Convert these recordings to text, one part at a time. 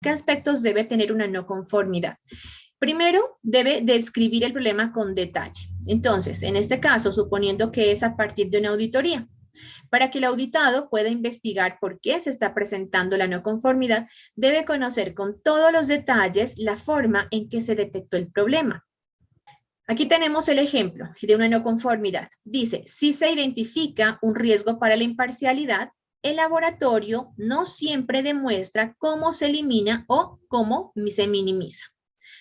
¿Qué aspectos debe tener una no conformidad? Primero, debe describir el problema con detalle. Entonces, en este caso, suponiendo que es a partir de una auditoría, para que el auditado pueda investigar por qué se está presentando la no conformidad, debe conocer con todos los detalles la forma en que se detectó el problema. Aquí tenemos el ejemplo de una no conformidad. Dice, si se identifica un riesgo para la imparcialidad, el laboratorio no siempre demuestra cómo se elimina o cómo se minimiza.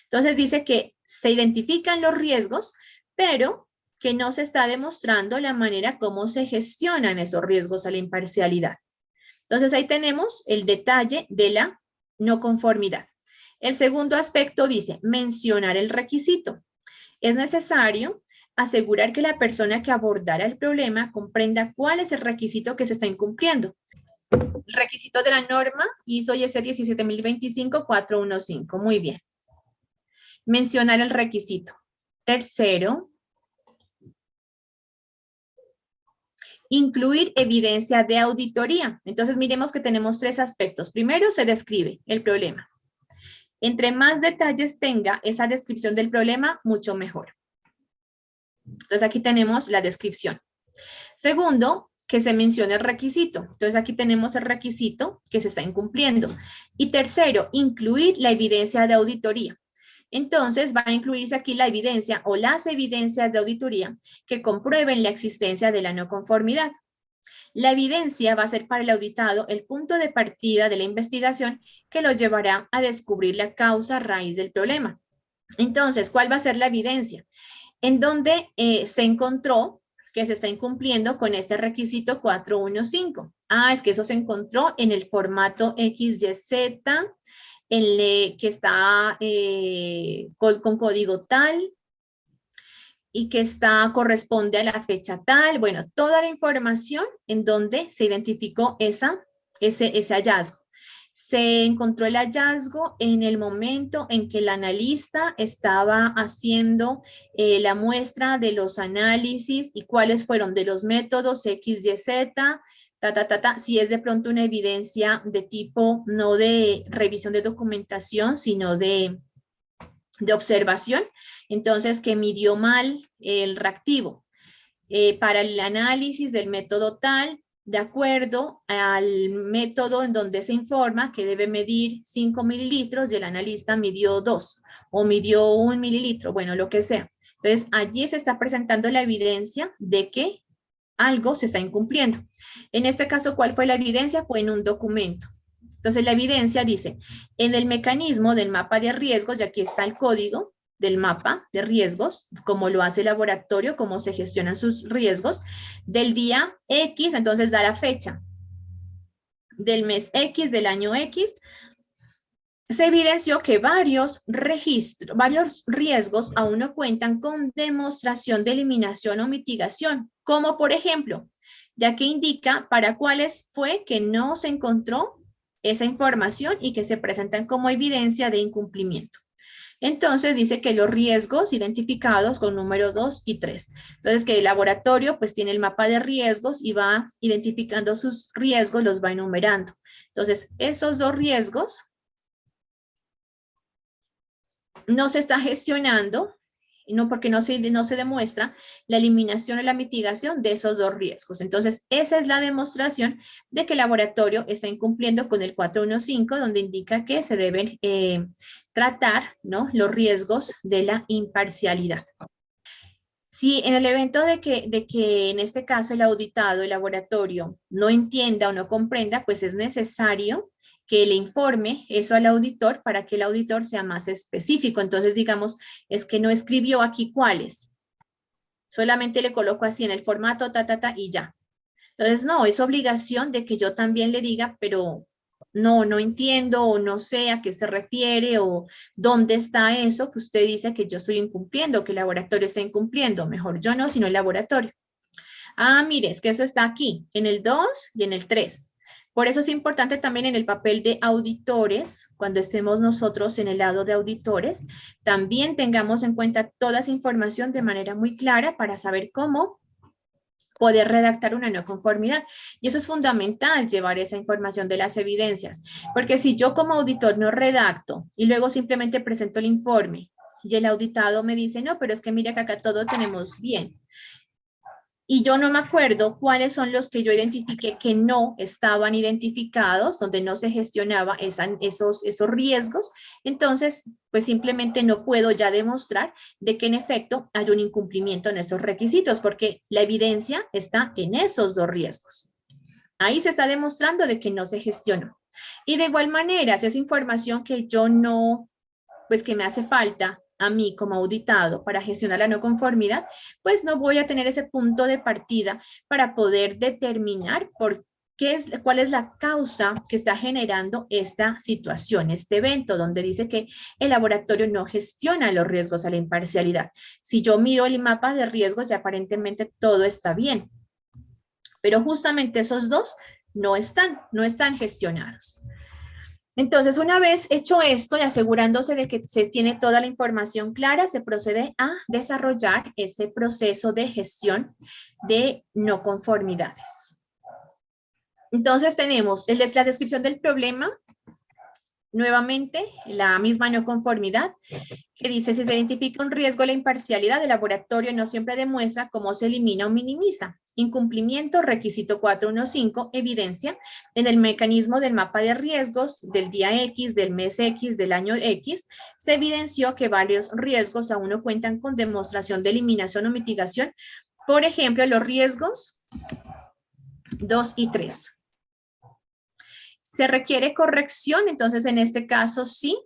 Entonces dice que se identifican los riesgos, pero que no se está demostrando la manera como se gestionan esos riesgos a la imparcialidad. Entonces ahí tenemos el detalle de la no conformidad. El segundo aspecto dice mencionar el requisito. Es necesario asegurar que la persona que abordará el problema comprenda cuál es el requisito que se está incumpliendo. El requisito de la norma ISO IS 17025-415. Muy bien. Mencionar el requisito. Tercero, incluir evidencia de auditoría. Entonces, miremos que tenemos tres aspectos. Primero, se describe el problema. Entre más detalles tenga esa descripción del problema, mucho mejor. Entonces, aquí tenemos la descripción. Segundo, que se mencione el requisito. Entonces, aquí tenemos el requisito que se está incumpliendo. Y tercero, incluir la evidencia de auditoría. Entonces, va a incluirse aquí la evidencia o las evidencias de auditoría que comprueben la existencia de la no conformidad. La evidencia va a ser para el auditado el punto de partida de la investigación que lo llevará a descubrir la causa raíz del problema. Entonces, ¿cuál va a ser la evidencia? En donde se encontró que se está incumpliendo con este requisito 415. Es que eso se encontró en el formato XYZ, que está con código tal y que corresponde a la fecha tal. Bueno, toda la información en donde se identificó ese hallazgo. Se encontró el hallazgo en el momento en que el analista estaba haciendo la muestra de los análisis y cuáles fueron de los métodos XYZ, si es de pronto una evidencia de tipo no de revisión de documentación, sino de observación, entonces que midió mal el reactivo. Para el análisis del método tal, de acuerdo al método en donde se informa que debe medir 5 mililitros y el analista midió 2 o midió 1 mililitro, bueno, lo que sea. Entonces, allí se está presentando la evidencia de que algo se está incumpliendo. En este caso, ¿cuál fue la evidencia? Fue en un documento. Entonces, la evidencia dice, en el mecanismo del mapa de riesgos, y aquí está el código del mapa de riesgos, cómo lo hace el laboratorio, cómo se gestionan sus riesgos, del día X, entonces da la fecha del mes X, del año X, se evidenció que varios riesgos aún no cuentan con demostración de eliminación o mitigación, como por ejemplo, ya que indica para cuáles fue que no se encontró esa información y que se presentan como evidencia de incumplimiento. Entonces dice que los riesgos identificados con número 2 y 3. Entonces que el laboratorio pues tiene el mapa de riesgos y va identificando sus riesgos, los va enumerando. Entonces esos dos riesgos no se está gestionando, porque no se demuestra la eliminación o la mitigación de esos dos riesgos. Entonces, esa es la demostración de que el laboratorio está incumpliendo con el 415, donde indica que se deben tratar, ¿no?, los riesgos de la imparcialidad. Si en el evento de que en este caso el auditado, el laboratorio, no entienda o no comprenda, pues es necesario que le informe eso al auditor para que el auditor sea más específico. Entonces, digamos, es que no escribió aquí cuáles. Solamente le coloco así en el formato, y ya. Entonces, no, es obligación de que yo también le diga, pero no entiendo o no sé a qué se refiere o dónde está eso que usted dice que yo estoy incumpliendo, que el laboratorio está incumpliendo. Mejor yo no, sino el laboratorio. Mire, es que eso está aquí, en el 2 y en el 3. Por eso es importante también en el papel de auditores, cuando estemos nosotros en el lado de auditores, también tengamos en cuenta toda esa información de manera muy clara para saber cómo poder redactar una no conformidad. Y eso es fundamental, llevar esa información de las evidencias, porque si yo como auditor no redacto y luego simplemente presento el informe y el auditado me dice, no, pero es que mira que acá todo tenemos bien, y yo no me acuerdo cuáles son los que yo identifiqué que no estaban identificados, donde no se gestionaba esos riesgos, entonces pues simplemente no puedo ya demostrar de que en efecto hay un incumplimiento en esos requisitos, porque la evidencia está en esos dos riesgos. Ahí se está demostrando de que no se gestionó. Y de igual manera, si es información que yo no, pues que me hace falta a mí como auditado para gestionar la no conformidad, pues no voy a tener ese punto de partida para poder determinar cuál es la causa que está generando esta situación, este evento, donde dice que el laboratorio no gestiona los riesgos a la imparcialidad. Si yo miro el mapa de riesgos, ya aparentemente todo está bien, pero justamente esos dos no están gestionados. Entonces, una vez hecho esto y asegurándose de que se tiene toda la información clara, se procede a desarrollar ese proceso de gestión de no conformidades. Entonces, tenemos la descripción del problema, nuevamente la misma no conformidad, que dice, si se identifica un riesgo a la imparcialidad, el laboratorio no siempre demuestra cómo se elimina o minimiza. Incumplimiento, requisito 415, evidencia. En el mecanismo del mapa de riesgos del día X, del mes X, del año X, se evidenció que varios riesgos aún no cuentan con demostración de eliminación o mitigación. Por ejemplo, los riesgos 2 y 3. ¿Se requiere corrección? Entonces, en este caso, sí.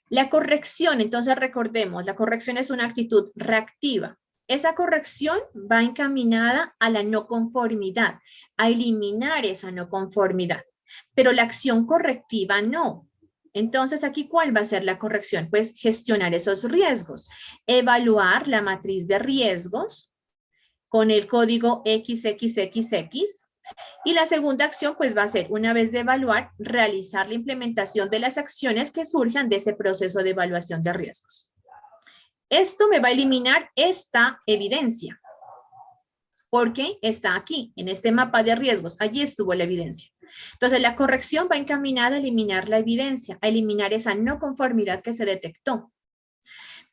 La corrección, entonces recordemos, la corrección es una actitud reactiva. Esa corrección va encaminada a la no conformidad, a eliminar esa no conformidad, pero la acción correctiva no. Entonces, aquí, ¿cuál va a ser la corrección? Pues gestionar esos riesgos, evaluar la matriz de riesgos con el código XXXX. Y la segunda acción, pues va a ser, una vez de evaluar, realizar la implementación de las acciones que surjan de ese proceso de evaluación de riesgos. Esto me va a eliminar esta evidencia, porque está aquí, en este mapa de riesgos. Allí estuvo la evidencia. Entonces, la corrección va encaminada a eliminar la evidencia, a eliminar esa no conformidad que se detectó.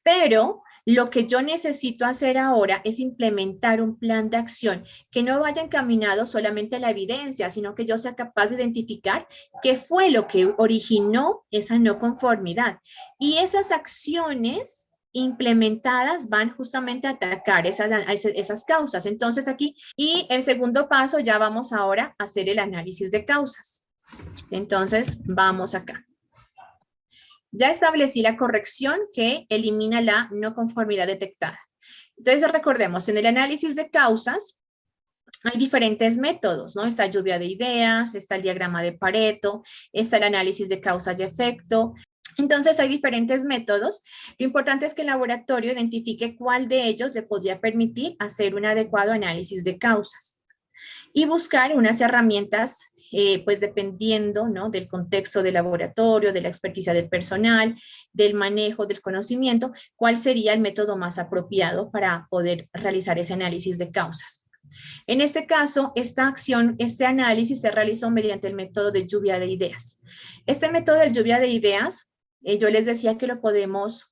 Pero lo que yo necesito hacer ahora es implementar un plan de acción que no vaya encaminado solamente a la evidencia, sino que yo sea capaz de identificar qué fue lo que originó esa no conformidad. Y esas acciones implementadas van justamente a atacar esas causas. Entonces aquí, y el segundo paso, ya vamos ahora a hacer el análisis de causas. Entonces, vamos acá. Ya establecí la corrección que elimina la no conformidad detectada. Entonces, recordemos, en el análisis de causas hay diferentes métodos, ¿no? Está lluvia de ideas, está el diagrama de Pareto, está el análisis de causa y efecto. Entonces, hay diferentes métodos. Lo importante es que el laboratorio identifique cuál de ellos le podría permitir hacer un adecuado análisis de causas y buscar unas herramientas pues dependiendo, ¿no?, del contexto del laboratorio, de la experticia del personal, del manejo del conocimiento, cuál sería el método más apropiado para poder realizar ese análisis de causas. En este caso, esta acción, este análisis se realizó mediante el método de lluvia de ideas. Este método de lluvia de ideas, yo les decía que lo podemos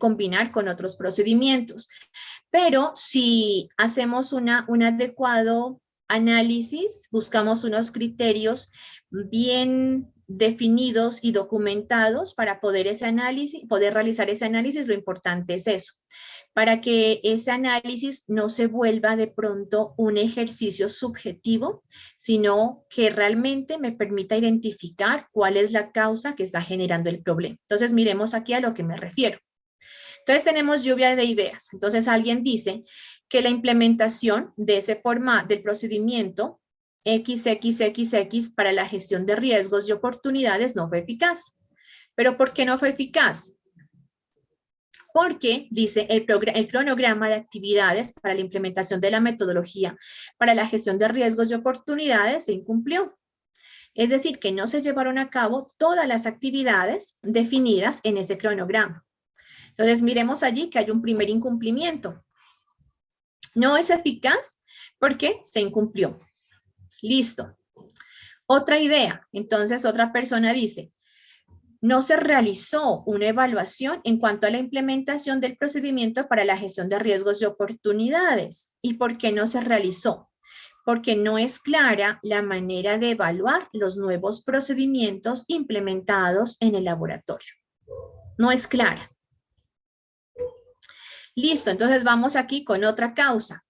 combinar con otros procedimientos, pero si hacemos un adecuado análisis, buscamos unos criterios bien definidos y documentados para poder realizar ese análisis, lo importante es eso, para que ese análisis no se vuelva de pronto un ejercicio subjetivo, sino que realmente me permita identificar cuál es la causa que está generando el problema. Entonces, miremos aquí a lo que me refiero. Entonces tenemos lluvia de ideas. Entonces alguien dice que la implementación de ese del procedimiento XXXX para la gestión de riesgos y oportunidades no fue eficaz. ¿Pero por qué no fue eficaz? Porque, dice, el cronograma de actividades para la implementación de la metodología para la gestión de riesgos y oportunidades se incumplió. Es decir, que no se llevaron a cabo todas las actividades definidas en ese cronograma. Entonces, miremos allí que hay un primer incumplimiento. No es eficaz porque se incumplió. Listo. Otra idea. Entonces, otra persona dice, no se realizó una evaluación en cuanto a la implementación del procedimiento para la gestión de riesgos y oportunidades. ¿Y por qué no se realizó? Porque no es clara la manera de evaluar los nuevos procedimientos implementados en el laboratorio. No es clara. Listo, entonces vamos aquí con otra causa.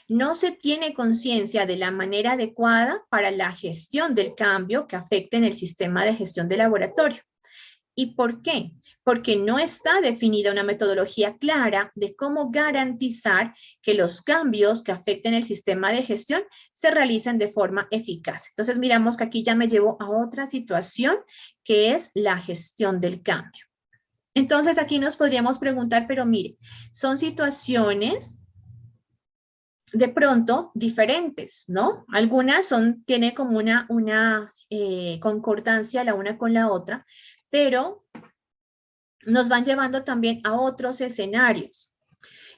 No se tiene conciencia de la manera adecuada para la gestión del cambio que afecte en el sistema de gestión del laboratorio. ¿Y por qué? Porque no está definida una metodología clara de cómo garantizar que los cambios que afecten el sistema de gestión se realicen de forma eficaz. Entonces miramos que aquí ya me llevo a otra situación que es la gestión del cambio. Entonces aquí nos podríamos preguntar, pero mire, son situaciones de pronto diferentes, ¿no? Algunas tienen como una concordancia la una con la otra, pero nos van llevando también a otros escenarios.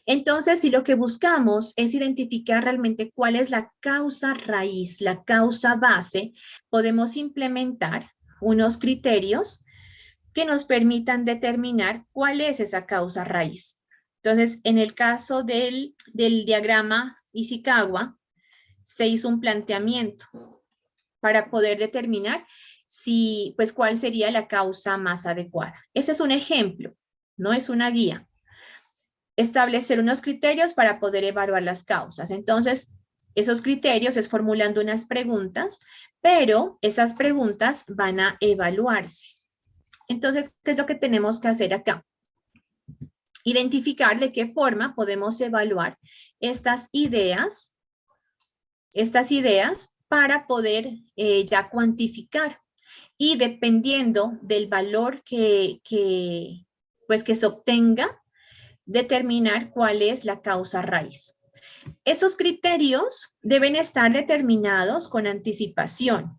Entonces, si lo que buscamos es identificar realmente cuál es la causa raíz, la causa base, podemos implementar unos criterios que nos permitan determinar cuál es esa causa raíz. Entonces, en el caso del diagrama Ishikawa, se hizo un planteamiento para poder determinar pues, cuál sería la causa más adecuada. Ese es un ejemplo, no es una guía. Establecer unos criterios para poder evaluar las causas. Entonces, esos criterios es formulando unas preguntas, pero esas preguntas van a evaluarse. Entonces, ¿qué es lo que tenemos que hacer acá? Identificar de qué forma podemos evaluar estas ideas para poder ya cuantificar. Y dependiendo del valor que se obtenga, determinar cuál es la causa raíz. Esos criterios deben estar determinados con anticipación,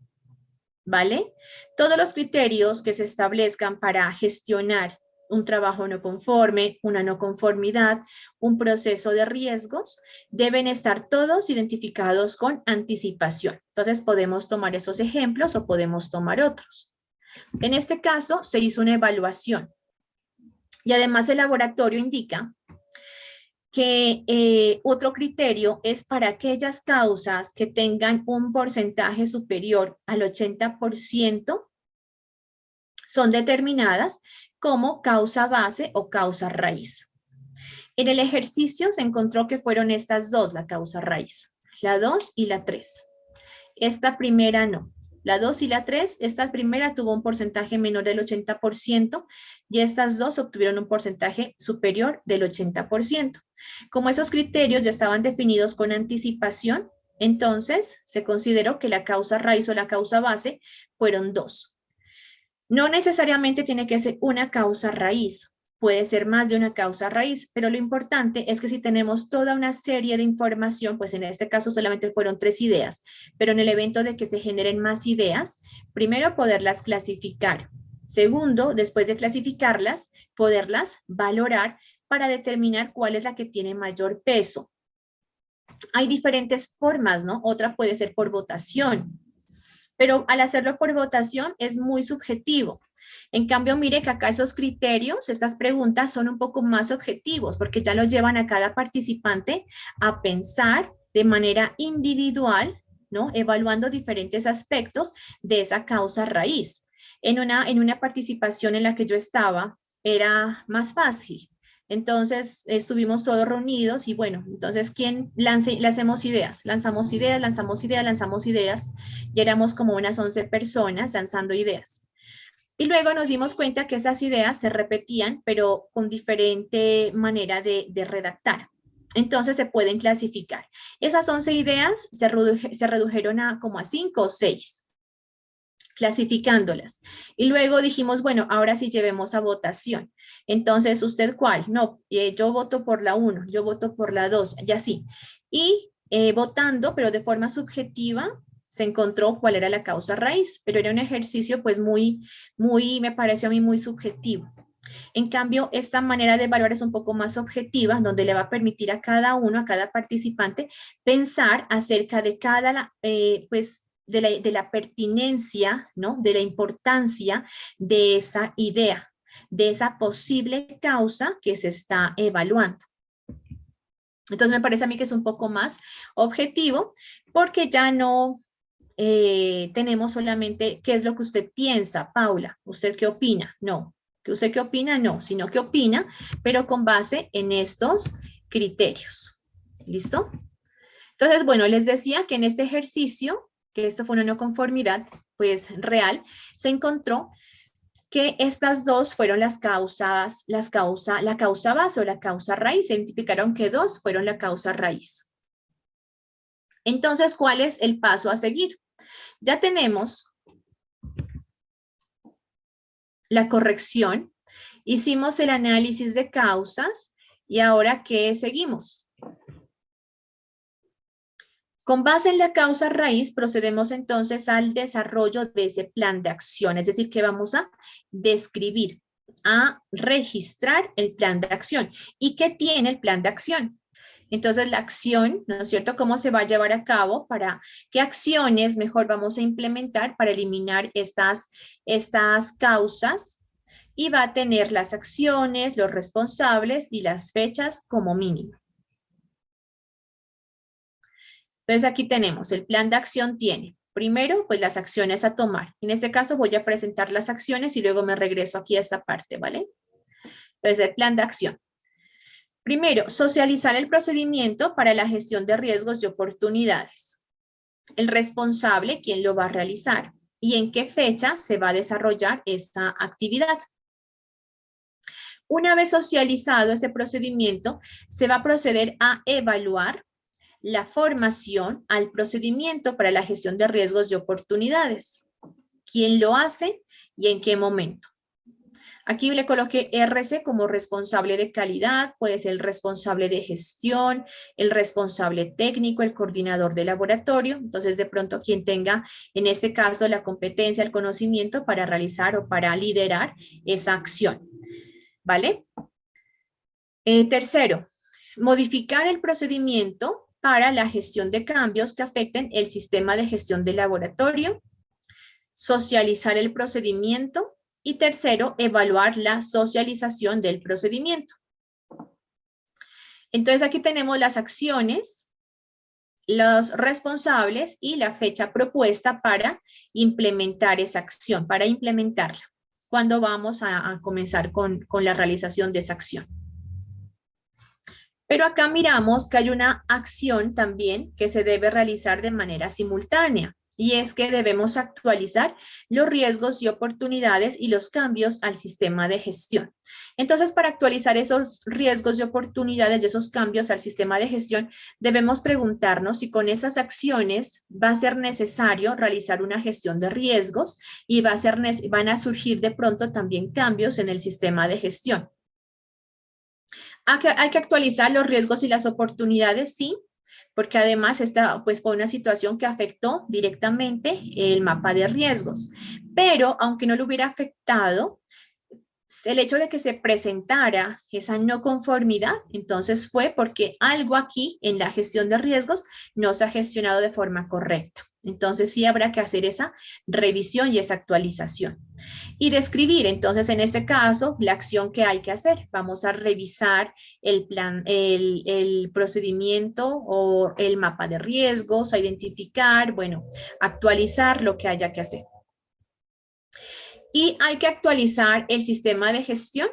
¿vale? Todos los criterios que se establezcan para gestionar un trabajo no conforme, una no conformidad, un proceso de riesgos, deben estar todos identificados con anticipación. Entonces podemos tomar esos ejemplos o podemos tomar otros. En este caso se hizo una evaluación y además el laboratorio indica que otro criterio es para aquellas causas que tengan un porcentaje superior al 80%, son determinadas como causa base o causa raíz. En el ejercicio se encontró que fueron estas dos la causa raíz, la 2 y la 3. Esta primera no. La 2 y la 3, esta primera tuvo un porcentaje menor del 80% y estas dos obtuvieron un porcentaje superior del 80%. Como esos criterios ya estaban definidos con anticipación, entonces se consideró que la causa raíz o la causa base fueron dos. No necesariamente tiene que ser una causa raíz, puede ser más de una causa raíz, pero lo importante es que si tenemos toda una serie de información, pues en este caso solamente fueron 3 ideas, pero en el evento de que se generen más ideas, primero poderlas clasificar. Segundo, después de clasificarlas, poderlas valorar para determinar cuál es la que tiene mayor peso. Hay diferentes formas, ¿no? Otra puede ser por votación, pero al hacerlo por votación es muy subjetivo. En cambio, mire que acá esos criterios, estas preguntas son un poco más objetivos porque ya lo llevan a cada participante a pensar de manera individual, ¿no? Evaluando diferentes aspectos de esa causa raíz. En una participación en la que yo estaba, era más fácil. Entonces estuvimos todos reunidos y bueno, entonces ¿quién lanzamos ideas? Lanzamos ideas, lanzamos ideas, lanzamos ideas. Y éramos como unas 11 personas lanzando ideas. Y luego nos dimos cuenta que esas ideas se repetían, pero con diferente manera de redactar. Entonces se pueden clasificar. Esas 11 ideas se redujeron a como a 5 o 6, clasificándolas. Y luego dijimos, bueno, ahora sí llevemos a votación. Entonces, ¿usted cuál? No, yo voto por la 1, yo voto por la 2, y así. Y votando, pero de forma subjetiva, se encontró cuál era la causa raíz, pero era un ejercicio pues me pareció a mí muy subjetivo. En cambio, esta manera de evaluar es un poco más objetiva, donde le va a permitir a cada uno, a cada participante, pensar acerca de pues, de la pertinencia, ¿no? De la importancia de esa idea, de esa posible causa que se está evaluando. Entonces me parece a mí que es un poco más objetivo porque ya no tenemos solamente qué es lo que usted piensa, Paula, ¿usted qué opina? No, ¿que usted qué opina? No, sino qué opina, pero con base en estos criterios. ¿Listo? Entonces, bueno, les decía que en este ejercicio, que esto fue una no conformidad, pues real, se encontró que estas dos fueron la causa base o la causa raíz. Se identificaron que dos fueron la causa raíz. Entonces, ¿cuál es el paso a seguir? Ya tenemos la corrección, hicimos el análisis de causas y ahora ¿qué seguimos? Con base en la causa raíz, procedemos entonces al desarrollo de ese plan de acción, es decir, que vamos a describir, a registrar el plan de acción. ¿Y qué tiene el plan de acción? Entonces, la acción, ¿no es cierto? ¿Cómo se va a llevar a cabo? ¿Para qué acciones mejor vamos a implementar para eliminar estas causas? Y va a tener las acciones, los responsables y las fechas como mínimo. Entonces aquí tenemos, el plan de acción tiene, primero, pues las acciones a tomar. En este caso voy a presentar las acciones y luego me regreso aquí a esta parte, ¿vale? Entonces el plan de acción. Primero, socializar el procedimiento para la gestión de riesgos y oportunidades. El responsable, quién lo va a realizar y en qué fecha se va a desarrollar esta actividad. Una vez socializado ese procedimiento, se va a proceder a evaluar la formación al procedimiento para la gestión de riesgos y oportunidades. ¿Quién lo hace y en qué momento? Aquí le coloqué RC como responsable de calidad, puede ser el responsable de gestión, el responsable técnico, el coordinador de laboratorio. Entonces, de pronto, quien tenga, en este caso, la competencia, el conocimiento para realizar o para liderar esa acción. ¿Vale? Tercero, modificar el procedimiento para la gestión de cambios que afecten el sistema de gestión del laboratorio, socializar el procedimiento y tercero, evaluar la socialización del procedimiento. Entonces aquí tenemos las acciones, los responsables y la fecha propuesta para implementar esa acción, para implementarla, cuando vamos a comenzar con la realización de esa acción. Pero acá miramos que hay una acción también que se debe realizar de manera simultánea y es que debemos actualizar los riesgos y oportunidades y los cambios al sistema de gestión. Entonces, para actualizar esos riesgos y oportunidades y esos cambios al sistema de gestión, debemos preguntarnos si con esas acciones va a ser necesario realizar una gestión de riesgos y van a surgir de pronto también cambios en el sistema de gestión. Hay que actualizar los riesgos y las oportunidades, sí, porque además esta pues, fue una situación que afectó directamente el mapa de riesgos. Pero aunque no lo hubiera afectado, el hecho de que se presentara esa no conformidad, entonces fue porque algo aquí en la gestión de riesgos no se ha gestionado de forma correcta. Entonces sí habrá que hacer esa revisión y esa actualización. Y describir, entonces en este caso, la acción que hay que hacer. Vamos a revisar el plan, el procedimiento o el mapa de riesgos, a identificar, bueno, actualizar lo que haya que hacer. Y hay que actualizar el sistema de gestión.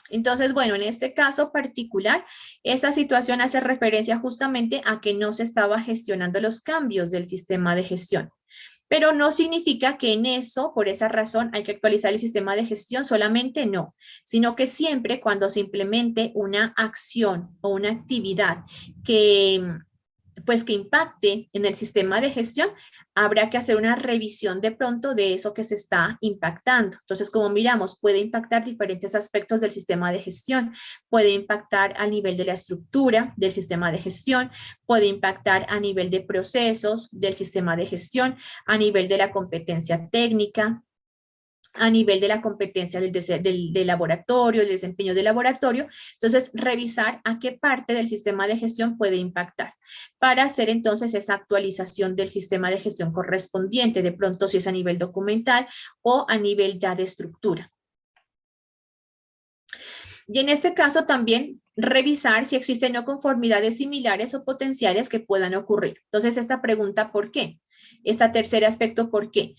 Entonces, bueno, en este caso particular, esta situación hace referencia justamente a que no se estaba gestionando los cambios del sistema de gestión. Pero no significa que en eso, por esa razón, hay que actualizar el sistema de gestión, solamente no, sino que siempre cuando se implemente una acción o una actividad que impacte en el sistema de gestión, habrá que hacer una revisión de pronto de eso que se está impactando. Entonces, como miramos, puede impactar diferentes aspectos del sistema de gestión, puede impactar a nivel de la estructura del sistema de gestión, puede impactar a nivel de procesos del sistema de gestión, a nivel de la competencia técnica, a nivel de la competencia del laboratorio, el desempeño del laboratorio. Entonces, revisar a qué parte del sistema de gestión puede impactar para hacer entonces esa actualización del sistema de gestión correspondiente, de pronto si es a nivel documental o a nivel ya de estructura. Y en este caso también revisar si existen no conformidades similares o potenciales que puedan ocurrir. Entonces, esta pregunta, ¿por qué? Este tercer aspecto, ¿por qué?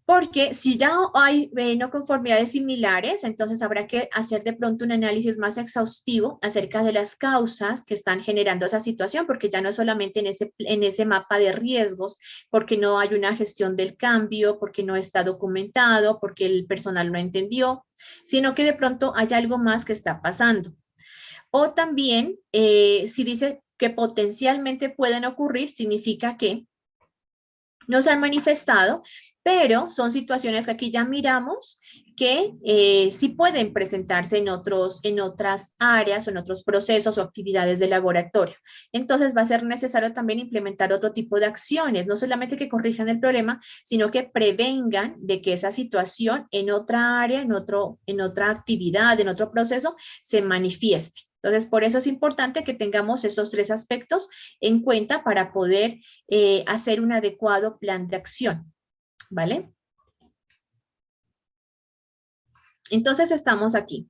Porque si ya hay no conformidades similares, entonces habrá que hacer de pronto un análisis más exhaustivo acerca de las causas que están generando esa situación, porque ya no es solamente en ese mapa de riesgos, porque no hay una gestión del cambio, porque no está documentado, porque el personal no entendió, sino que de pronto hay algo más que está pasando. O también, si dice que potencialmente pueden ocurrir, significa que no se han manifestado, pero son situaciones que aquí ya miramos que sí pueden presentarse en otras áreas o en otros procesos o actividades de laboratorio. Entonces va a ser necesario también implementar otro tipo de acciones, no solamente que corrijan el problema, sino que prevengan de que esa situación en otra área, en otra actividad, en otro proceso, se manifieste. Entonces, por eso es importante que tengamos esos tres aspectos en cuenta para poder hacer un adecuado plan de acción, ¿vale? Entonces, estamos aquí.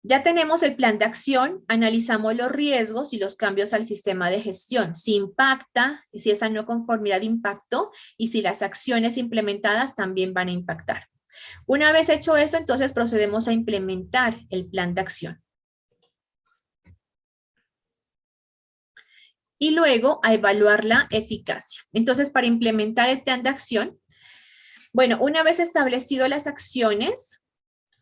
Ya tenemos el plan de acción, analizamos los riesgos y los cambios al sistema de gestión, si impacta, si esa no conformidad impactó y si las acciones implementadas también van a impactar. Una vez hecho eso, entonces procedemos a implementar el plan de acción. Y luego a evaluar la eficacia. Entonces, para implementar el plan de acción, bueno, una vez establecido las acciones,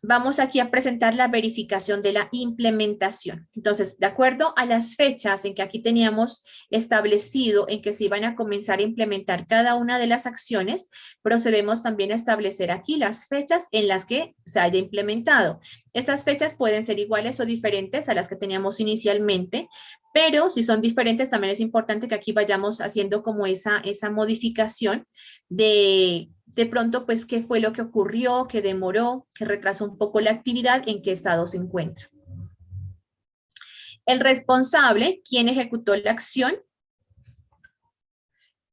vamos aquí a presentar la verificación de la implementación. Entonces, de acuerdo a las fechas en que aquí teníamos establecido en que se iban a comenzar a implementar cada una de las acciones, procedemos también a establecer aquí las fechas en las que se haya implementado. Estas fechas pueden ser iguales o diferentes a las que teníamos inicialmente, pero si son diferentes también es importante que aquí vayamos haciendo como esa modificación de pronto, pues, qué fue lo que ocurrió, qué demoró, qué retrasó un poco la actividad, en qué estado se encuentra. El responsable, quién ejecutó la acción,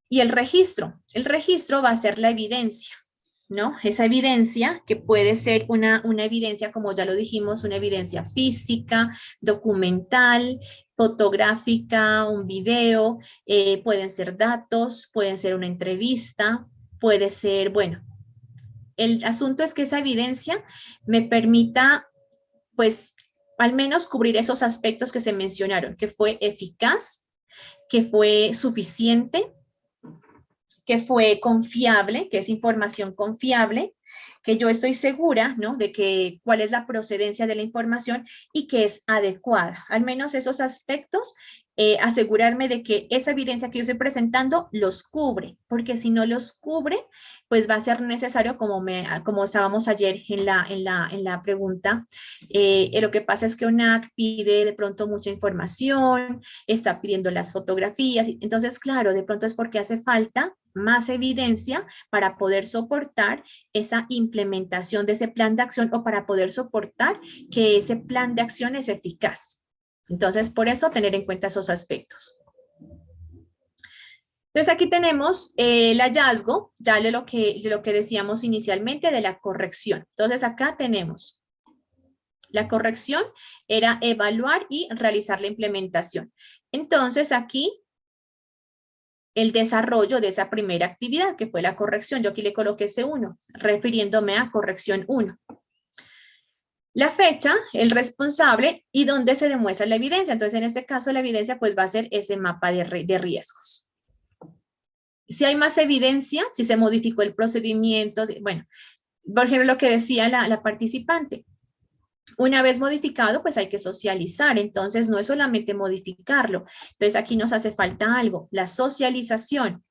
y el registro. El registro va a ser la evidencia, ¿no? Esa evidencia que puede ser una evidencia, como ya lo dijimos, una evidencia física, documental, fotográfica, un video, pueden ser datos, pueden ser una entrevista, puede ser, bueno, el asunto es que esa evidencia me permita, pues, al menos cubrir esos aspectos que se mencionaron, que fue eficaz, que fue suficiente, que fue confiable, que es información confiable, que yo estoy segura, ¿no?, de que cuál es la procedencia de la información y que es adecuada. Al menos esos aspectos, asegurarme de que esa evidencia que yo estoy presentando los cubre, porque si no los cubre, pues va a ser necesario, como estábamos ayer en la pregunta, lo que pasa es que UNAC pide de pronto mucha información, está pidiendo las fotografías, entonces, claro, de pronto es porque hace falta más evidencia para poder soportar esa implementación de ese plan de acción o para poder soportar que ese plan de acción es eficaz. Entonces, por eso tener en cuenta esos aspectos. Entonces, aquí tenemos el hallazgo, ya de lo que decíamos inicialmente, de la corrección. Entonces, acá tenemos la corrección, era evaluar y realizar la implementación. Entonces, aquí el desarrollo de esa primera actividad, que fue la corrección. Yo aquí le coloqué C1, refiriéndome a corrección 1. La fecha, el responsable y dónde se demuestra la evidencia. Entonces, en este caso, la evidencia pues va a ser ese mapa de riesgos. Si hay más evidencia, si se modificó el procedimiento, bueno, por ejemplo, lo que decía la participante. Una vez modificado, pues hay que socializar, entonces no es solamente modificarlo. Entonces aquí nos hace falta algo, la socialización.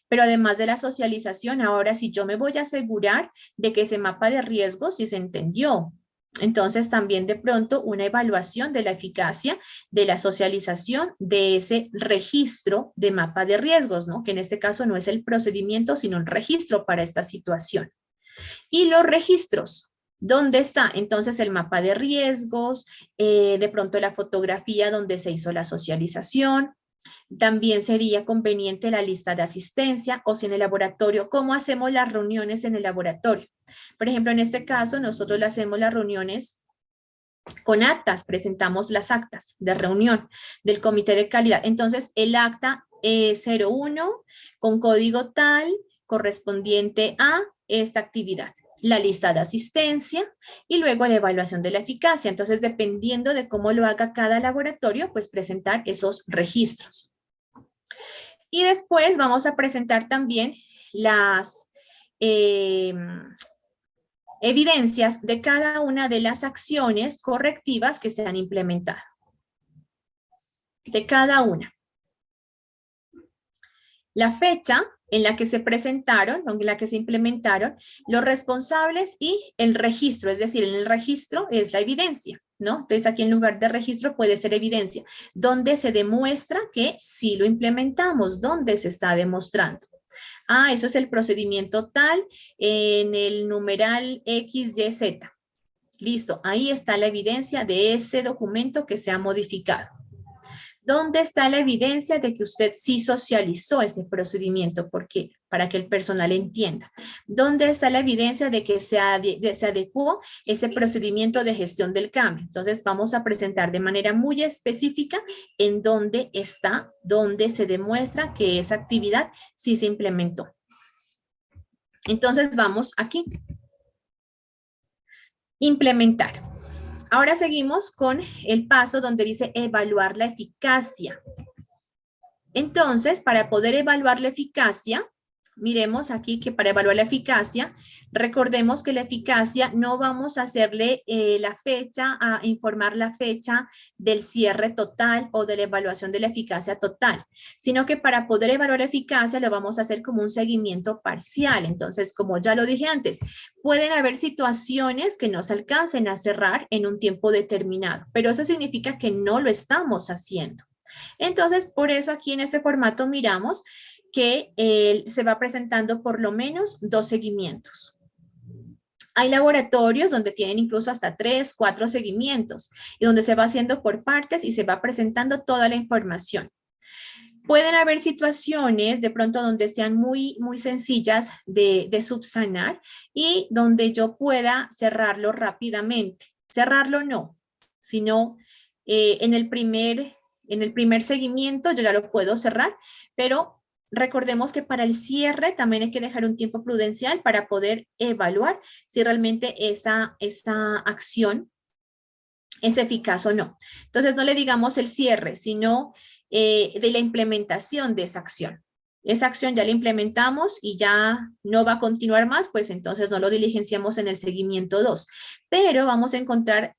Pero además de la socialización, ahora sí yo me voy a asegurar de que ese mapa de riesgos sí se entendió. Entonces, también de pronto una evaluación de la eficacia de la socialización de ese registro de mapa de riesgos, ¿no? Que en este caso no es el procedimiento, sino un registro para esta situación. Y los registros, ¿dónde está entonces el mapa de riesgos? De pronto la fotografía donde se hizo la socialización. También sería conveniente la lista de asistencia o si en el laboratorio, ¿cómo hacemos las reuniones en el laboratorio? Por ejemplo, en este caso, nosotros le hacemos las reuniones con actas, presentamos las actas de reunión del comité de calidad. Entonces, el acta 01 con código tal correspondiente a esta actividad, la lista de asistencia y luego la evaluación de la eficacia. Entonces, dependiendo de cómo lo haga cada laboratorio, pues presentar esos registros. Y después vamos a presentar también las evidencias de cada una de las acciones correctivas que se han implementado. De cada una. La fecha en la que se presentaron, en la que se implementaron, los responsables y el registro, es decir, en el registro es la evidencia, ¿no? Entonces aquí en lugar de registro puede ser evidencia, donde se demuestra que sí lo implementamos, donde se está demostrando. Ah, eso es el procedimiento tal en el numeral XYZ. Listo, ahí está la evidencia de ese documento que se ha modificado. ¿Dónde está la evidencia de que usted sí socializó ese procedimiento? ¿Por qué? Para que el personal entienda. ¿Dónde está la evidencia de que se adecuó ese procedimiento de gestión del cambio? Entonces vamos a presentar de manera muy específica en dónde está, dónde se demuestra que esa actividad sí se implementó. Entonces vamos aquí. Implementar. Ahora seguimos con el paso donde dice evaluar la eficacia. Entonces, para poder evaluar la eficacia, miremos aquí que para evaluar la eficacia, recordemos que la eficacia no vamos a hacerle la fecha, a informar la fecha del cierre total o de la evaluación de la eficacia total, sino que para poder evaluar eficacia lo vamos a hacer como un seguimiento parcial. Entonces, como ya lo dije antes, pueden haber situaciones que no se alcancen a cerrar en un tiempo determinado, pero eso significa que no lo estamos haciendo. Entonces, por eso aquí en este formato miramos que se va presentando por lo menos 2 seguimientos. Hay laboratorios donde tienen incluso hasta 3, 4 seguimientos y donde se va haciendo por partes y se va presentando toda la información. Pueden haber situaciones de pronto donde sean muy sencillas de subsanar y donde yo pueda cerrarlo rápidamente. Cerrarlo no, sino en el primer seguimiento yo ya lo puedo cerrar, pero recordemos que para el cierre también hay que dejar un tiempo prudencial para poder evaluar si realmente esa acción es eficaz o no. Entonces no le digamos el cierre, sino de la implementación de esa acción. Esa acción ya la implementamos y ya no va a continuar más, pues entonces no lo diligenciamos en el seguimiento 2. Pero vamos a encontrar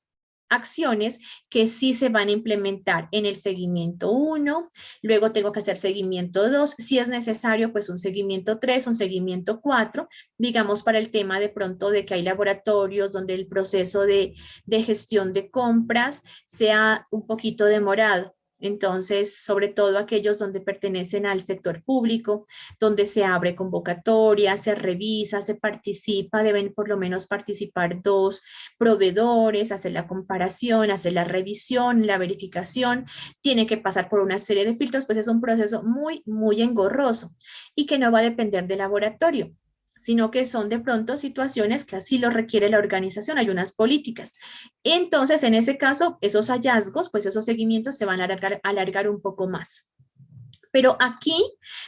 acciones que sí se van a implementar en el seguimiento 1, luego tengo que hacer seguimiento 2, si es necesario, pues un seguimiento 3, un seguimiento 4, digamos para el tema de pronto de que hay laboratorios donde el proceso de gestión de compras sea un poquito demorado. Entonces, sobre todo aquellos donde pertenecen al sector público, donde se abre convocatoria, se revisa, se participa, deben por lo menos participar 2 proveedores, hacer la comparación, hacer la revisión, la verificación, tiene que pasar por una serie de filtros, pues es un proceso muy engorroso y que no va a depender del laboratorio, sino que son de pronto situaciones que así lo requiere la organización, hay unas políticas. Entonces, en ese caso, esos hallazgos, pues esos seguimientos se van a alargar un poco más. Pero aquí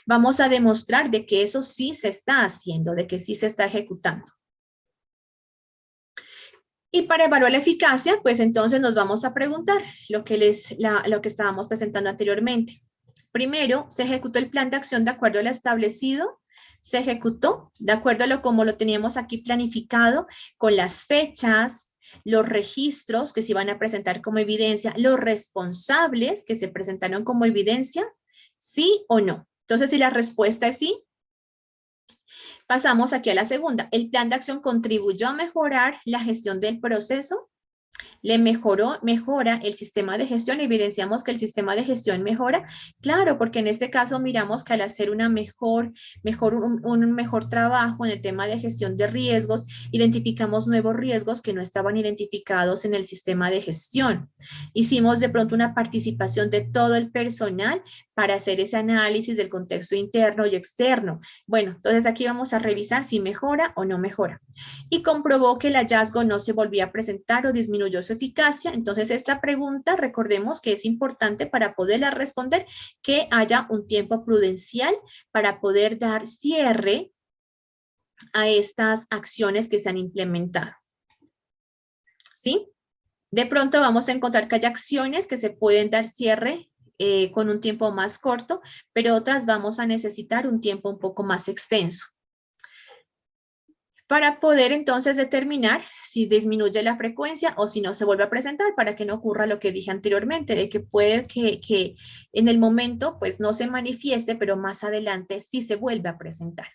vamos a demostrar de que eso sí se está haciendo, de que sí se está ejecutando. Y para evaluar la eficacia, pues entonces nos vamos a preguntar lo que estábamos presentando anteriormente. Primero, ¿se ejecutó el plan de acción de acuerdo a lo establecido? ¿Se ejecutó de acuerdo a como lo teníamos aquí planificado, con las fechas, los registros que se iban a presentar como evidencia, los responsables que se presentaron como evidencia? ¿Sí o no? Entonces, si la respuesta es sí, pasamos aquí a la segunda. ¿El plan de acción contribuyó a mejorar la gestión del proceso? ¿Le mejora el sistema de gestión? Evidenciamos que el sistema de gestión mejora. Claro, porque en este caso miramos que al hacer un mejor trabajo en el tema de gestión de riesgos, identificamos nuevos riesgos que no estaban identificados en el sistema de gestión. Hicimos de pronto una participación de todo el personal para hacer ese análisis del contexto interno y externo. Bueno, entonces aquí vamos a revisar si mejora o no mejora. Y comprobó que el hallazgo no se volvía a presentar o disminuyó su eficacia. Entonces, esta pregunta, recordemos que es importante para poderla responder, que haya un tiempo prudencial para poder dar cierre a estas acciones que se han implementado. ¿Sí? De pronto vamos a encontrar que hay acciones que se pueden dar cierre con un tiempo más corto, pero otras vamos a necesitar un tiempo un poco más extenso, para poder entonces determinar si disminuye la frecuencia o si no se vuelve a presentar, para que no ocurra lo que dije anteriormente, de que puede que en el momento pues no se manifieste, pero más adelante sí se vuelve a presentar.